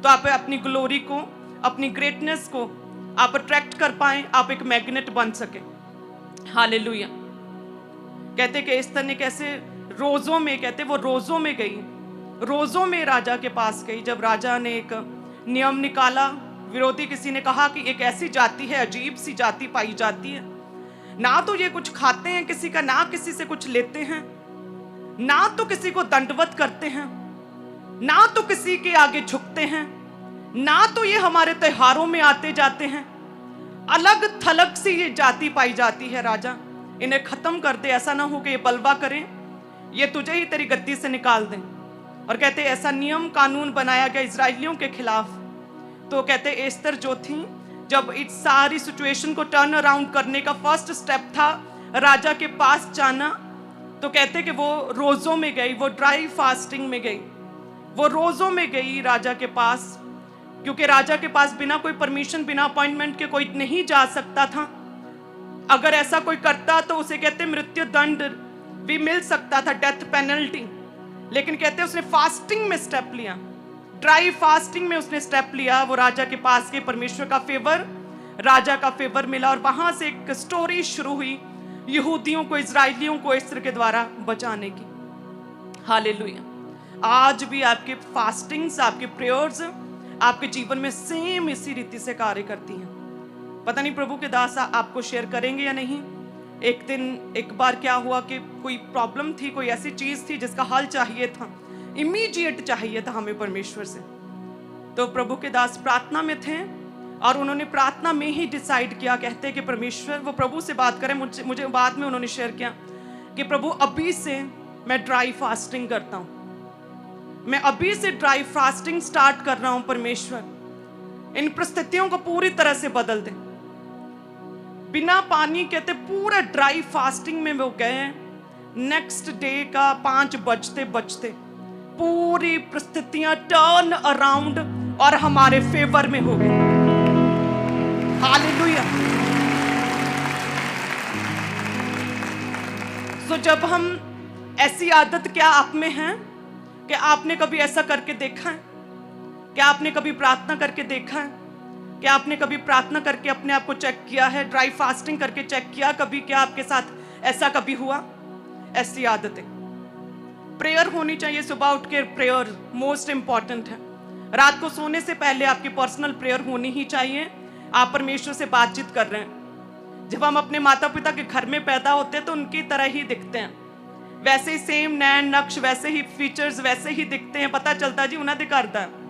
तो आप अपनी ग्लोरी को, अपनी ग्रेटनेस को आप अट्रैक्ट कर पाए, आप एक मैग्नेट बन सके। हालेलुया। कहते कि एस्थर ने कैसे रोजों में, कहते वो रोजों में गई, रोजों में राजा के पास गई। जब राजा ने एक नियम निकाला, विरोधी किसी ने कहा कि एक ऐसी जाति है, अजीब सी जाति पाई जाती है, ना तो ये कुछ खाते हैं किसी का, ना किसी से कुछ लेते हैं, ना तो किसी को दंडवत करते हैं, ना तो किसी के आगे झुकते हैं, ना तो ये हमारे त्योहारों में आते जाते हैं। अलग थलग सी ये जाति पाई जाती है। राजा इन्हें खत्म कर दे, ऐसा ना हो कि ये बलवा करें, ये तुझे ही तेरी गद्दी से निकाल दें। और कहते ऐसा नियम कानून बनाया गया इजराइलियों के खिलाफ। तो कहते एस्थर जो थी, जब इस सारी सिचुएशन को टर्न अराउंड करने का फर्स्ट स्टेप था राजा के पास जाना, तो कहते कि वो रोजों में गई, वो ड्राई फास्टिंग में गई, वो रोजों में गई राजा के पास, क्योंकि राजा के पास बिना कोई परमिशन, बिना अपॉइंटमेंट के कोई नहीं जा सकता था। अगर ऐसा कोई करता तो उसे कहते मृत्यु दंड भी मिल सकता था, डेथ पेनल्टी। लेकिन कहते उसने फास्टिंग में स्टेप लिया, ड्राई फास्टिंग में उसने स्टेप लिया। वो राजा के पास के, परमेश्वर का फेवर, राजा का फेवर मिला, और वहां से एक स्टोरी शुरू हुई यहूदियों को, इजराइलियों को एस्थर के द्वारा बचाने की। हालेलुया। आज भी आपके फास्टिंग्स, आपके प्रेयर्स आपके जीवन में सेम इसी रीति से कार्य करती हैं। पता नहीं प्रभु के दास आपको शेयर करेंगे या नहीं। एक दिन एक बार क्या हुआ कि कोई प्रॉब्लम थी, कोई ऐसी चीज थी जिसका हल चाहिए था, इमीडिएट चाहिए था हमें परमेश्वर से। तो प्रभु के दास प्रार्थना में थे और उन्होंने प्रार्थना में ही डिसाइड किया, कहते कि परमेश्वर, वो प्रभु से बात करें। मुझे बाद में उन्होंने शेयर किया कि प्रभु अभी से मैं ड्राई फास्टिंग करता हूं, मैं अभी से ड्राई फास्टिंग स्टार्ट कर रहा हूं। परमेश्वर इन परिस्थितियों को पूरी तरह से बदल दे। बिना पानी, कहते पूरा ड्राई फास्टिंग में वो गए। नेक्स्ट डे का 5 बजते बजते पूरी परिस्थितियां टर्न अराउंड और हमारे फेवर में हो गई। हालेलुया। सो जब हम, ऐसी आदत क्या आप में है कि आपने कभी ऐसा करके देखा है? क्या आपने कभी प्रार्थना करके देखा है? क्या आपने कभी प्रार्थना करके अपने आप को चेक किया है? ड्राई फास्टिंग करके चेक किया कभी? क्या आपके साथ ऐसा कभी हुआ? ऐसी आदतें, प्रेयर होनी चाहिए। सुबह उठ के प्रेयर मोस्ट इंपॉर्टेंट है। रात को सोने से पहले आपकी पर्सनल प्रेयर होनी ही चाहिए। आप परमेश्वर से बातचीत कर रहे हैं। जब हम अपने माता पिता के घर में पैदा होते हैं तो उनकी तरह ही दिखते हैं, वैसे ही सेम नैन नक्श, वैसे ही फीचर्स, वैसे ही दिखते हैं। पता चलता जी उन्हें दिखाता है